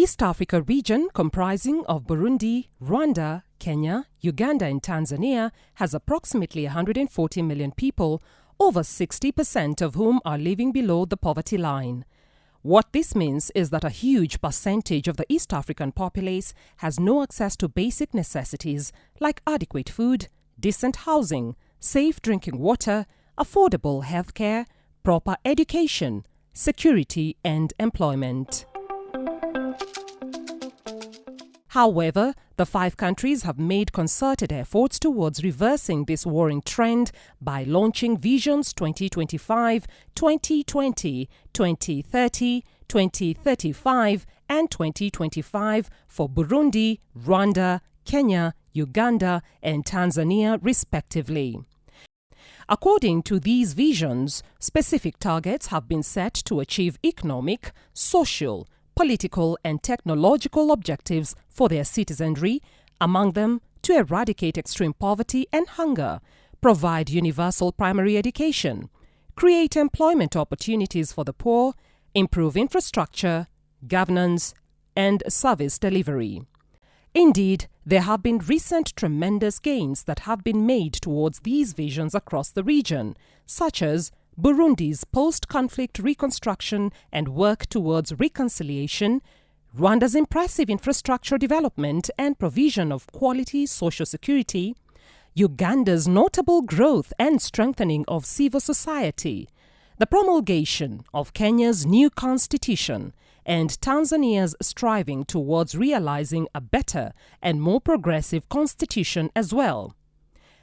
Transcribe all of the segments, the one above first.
East Africa region, comprising of Burundi, Rwanda, Kenya, Uganda and Tanzania, has approximately 140 million people, over 60% of whom are living below the poverty line. What this means is that a huge percentage of the East African populace has no access to basic necessities like adequate food, decent housing, safe drinking water, affordable healthcare, proper education, security and employment. However, the 5 countries have made concerted efforts towards reversing this worrying trend by launching Visions 2025, 2020, 2030, 2035 and 2025 for Burundi, Rwanda, Kenya, Uganda and Tanzania respectively. According to these visions, specific targets have been set to achieve economic, social, political and technological objectives for their citizenry, among them to eradicate extreme poverty and hunger, provide universal primary education, create employment opportunities for the poor, improve infrastructure, governance, and service delivery. Indeed, there have been recent tremendous gains that have been made towards these visions across the region, such as Burundi's post-conflict reconstruction and work towards reconciliation, Rwanda's impressive infrastructure development and provision of quality social security, Uganda's notable growth and strengthening of civil society, the promulgation of Kenya's new constitution, and Tanzania's striving towards realizing a better and more progressive constitution as well.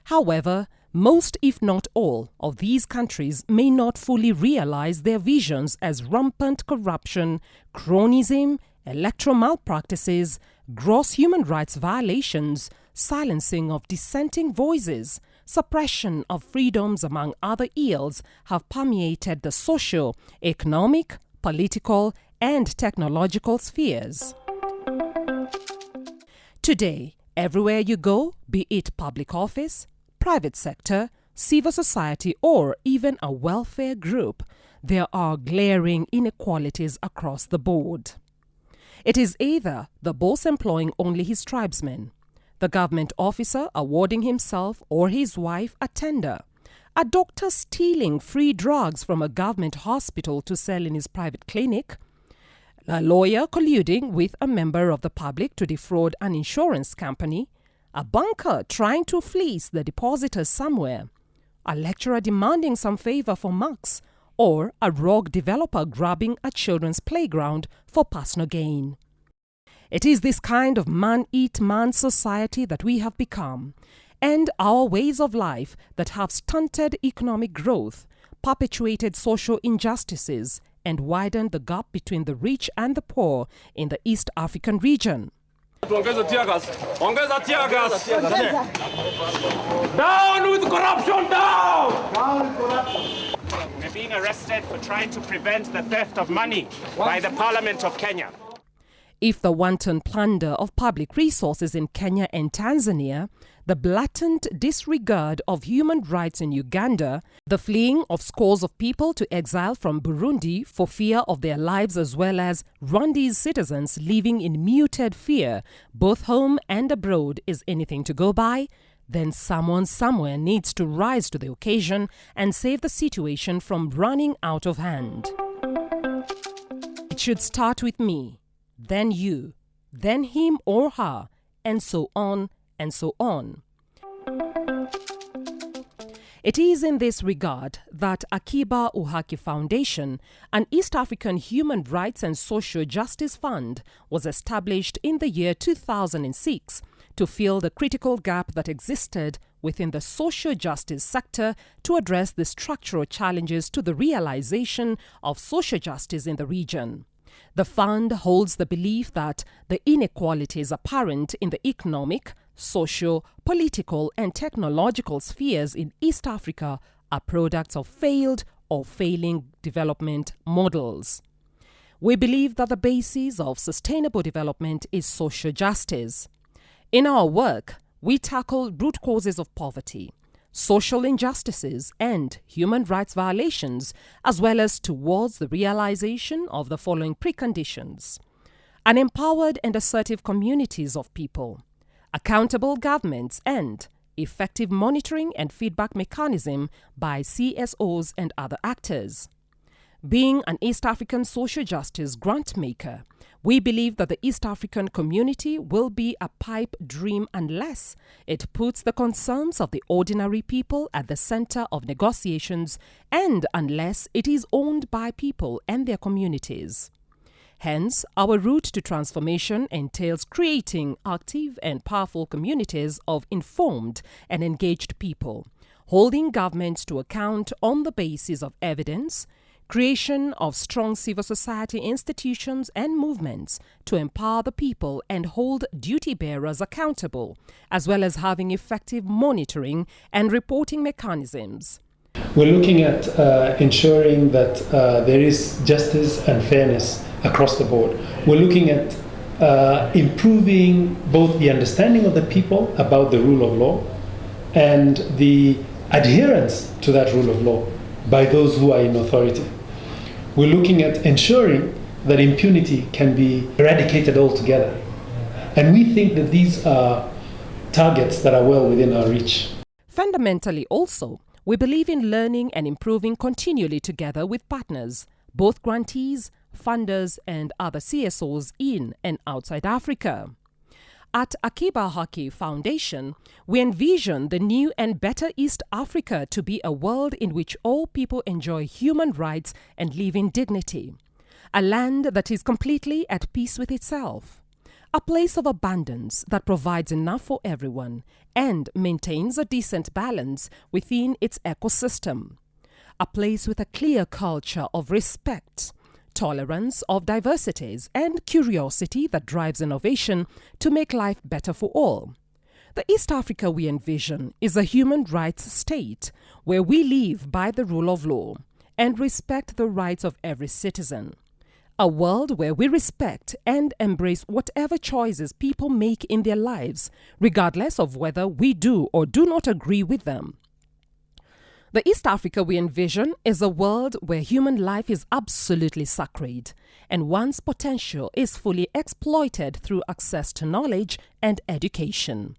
However, most, if not all, of these countries may not fully realize their visions as rampant corruption, cronyism, electoral malpractices, gross human rights violations, silencing of dissenting voices, suppression of freedoms, among other ills, have permeated the social, economic, political, and technological spheres. Today, everywhere you go, be it public office, private sector, civil society, or even a welfare group, there are glaring inequalities across the board. It is either the boss employing only his tribesmen, the government officer awarding himself or his wife a tender, a doctor stealing free drugs from a government hospital to sell in his private clinic, a lawyer colluding with a member of the public to defraud an insurance company, a banker trying to fleece the depositors somewhere, a lecturer demanding some favor for marks, or a rogue developer grabbing a children's playground for personal gain. It is this kind of man-eat-man society that we have become, and our ways of life that have stunted economic growth, perpetuated social injustices, and widened the gap between the rich and the poor in the East African region. Down with corruption, down! We're being arrested for trying to prevent the theft of money by the Parliament of Kenya. If the wanton plunder of public resources in Kenya and Tanzania, the blatant disregard of human rights in Uganda, the fleeing of scores of people to exile from Burundi for fear of their lives, as well as Rwandese citizens living in muted fear, both home and abroad, is anything to go by, then someone somewhere needs to rise to the occasion and save the situation from running out of hand. It should start with me, then you, then him or her, and so on and so on. It is in this regard that Akiba Uhaki Foundation, an East African human rights and social justice fund, was established in the year 2006 to fill the critical gap that existed within the social justice sector to address the structural challenges to the realization of social justice in the region. The fund holds the belief that the inequalities apparent in the economic, social, political, and technological spheres in East Africa are products of failed or failing development models. We believe that the basis of sustainable development is social justice. In our work, we tackle root causes of poverty, social injustices, and human rights violations, as well as towards the realization of the following preconditions: an empowered and assertive communities of people, accountable governments, and effective monitoring and feedback mechanism by CSOs and other actors. Being an East African social justice grant maker, we believe that the East African community will be a pipe dream unless it puts the concerns of the ordinary people at the center of negotiations and unless it is owned by people and their communities. Hence, our route to transformation entails creating active and powerful communities of informed and engaged people, holding governments to account on the basis of evidence, creation of strong civil society institutions and movements to empower the people and hold duty bearers accountable, as well as having effective monitoring and reporting mechanisms. We're looking at ensuring that there is justice and fairness across the board. We're looking at improving both the understanding of the people about the rule of law and the adherence to that rule of law by those who are in authority. We're looking at ensuring that impunity can be eradicated altogether. And we think that these are targets that are well within our reach. Fundamentally also, we believe in learning and improving continually together with partners, both grantees, funders, and other CSOs in and outside Africa. At Akiba Uhaki Foundation, we envision the new and better East Africa to be a world in which all people enjoy human rights and live in dignity, a land that is completely at peace with itself, a place of abundance that provides enough for everyone and maintains a decent balance within its ecosystem, a place with a clear culture of respect, tolerance of diversities, and curiosity that drives innovation to make life better for all. The East Africa we envision is a human rights state where we live by the rule of law and respect the rights of every citizen. A world where we respect and embrace whatever choices people make in their lives, regardless of whether we do or do not agree with them. The East Africa we envision is a world where human life is absolutely sacred and one's potential is fully exploited through access to knowledge and education.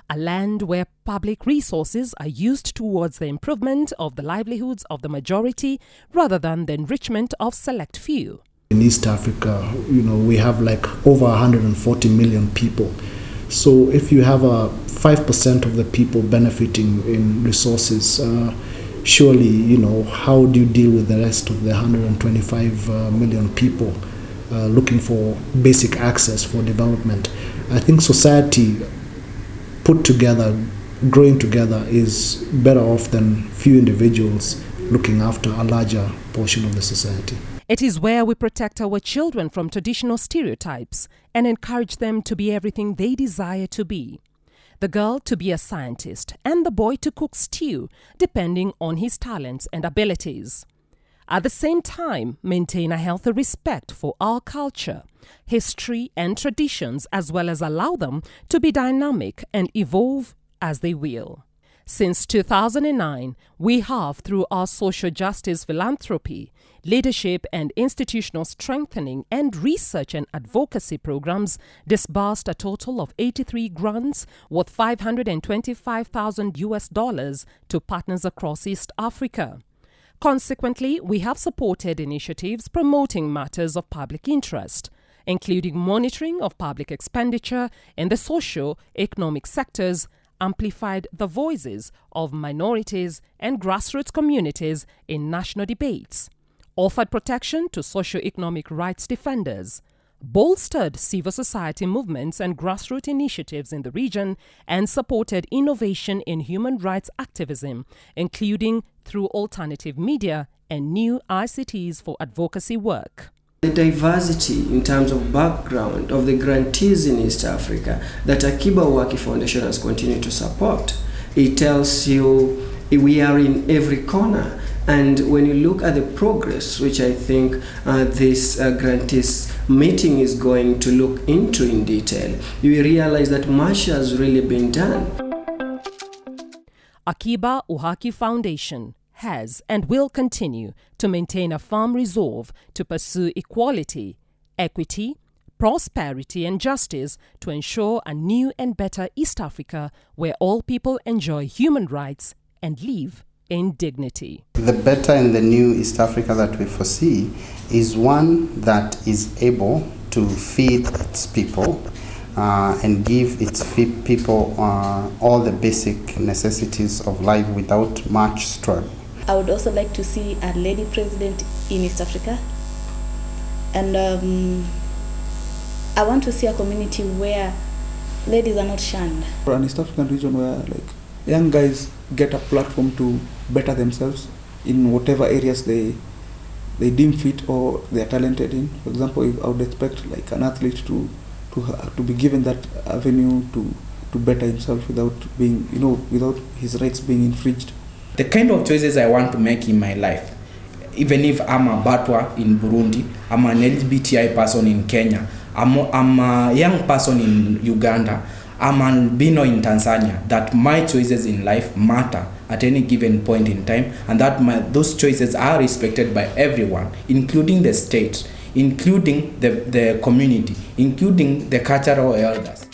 A land where public resources are used towards the improvement of the livelihoods of the majority rather than the enrichment of select few. In East Africa, we have like over 140 million people. So if you have 5% of the people benefiting in resources, surely, how do you deal with the rest of the 125 million people looking for basic access for development? I think society put together, growing together, is better off than few individuals looking after a larger portion of the society. It is where we protect our children from traditional stereotypes and encourage them to be everything they desire to be. The girl to be a scientist and the boy to cook stew, depending on his talents and abilities. At the same time, maintain a healthy respect for our culture, history, and traditions, as well as allow them to be dynamic and evolve as they will. Since 2009, we have, through our social justice philanthropy, leadership and institutional strengthening and research and advocacy programs, disbursed a total of 83 grants worth $525,000 to partners across East Africa. Consequently, we have supported initiatives promoting matters of public interest, including monitoring of public expenditure in the socio-economic sectors, amplified the voices of minorities and grassroots communities in national debates, offered protection to socio-economic rights defenders, bolstered civil society movements and grassroots initiatives in the region, and supported innovation in human rights activism, including through alternative media and new ICTs for advocacy work. The diversity in terms of background of the grantees in East Africa that Akiba Uhaki Foundation has continued to support, it tells you we are in every corner. And when you look at the progress, which I think this grantees meeting is going to look into in detail, you realize that much has really been done. Akiba Uhaki Foundation has and will continue to maintain a firm resolve to pursue equality, equity, prosperity and justice to ensure a new and better East Africa where all people enjoy human rights and live in dignity. The better and the new East Africa that we foresee is one that is able to feed its people and give its people all the basic necessities of life without much struggle. I would also like to see a lady president in East Africa, and I want to see a community where ladies are not shunned. For an East African region where young guys get a platform to better themselves in whatever areas they deem fit or they are talented in. For example, I would expect an athlete to be given that avenue to better himself without being, without his rights being infringed. The kind of choices I want to make in my life, even if I'm a Batwa in Burundi, I'm an LGBTI person in Kenya, I'm a young person in Uganda, I'm an albino in Tanzania, that my choices in life matter at any given point in time, and that those choices are respected by everyone, including the state, including the community, including the cultural elders.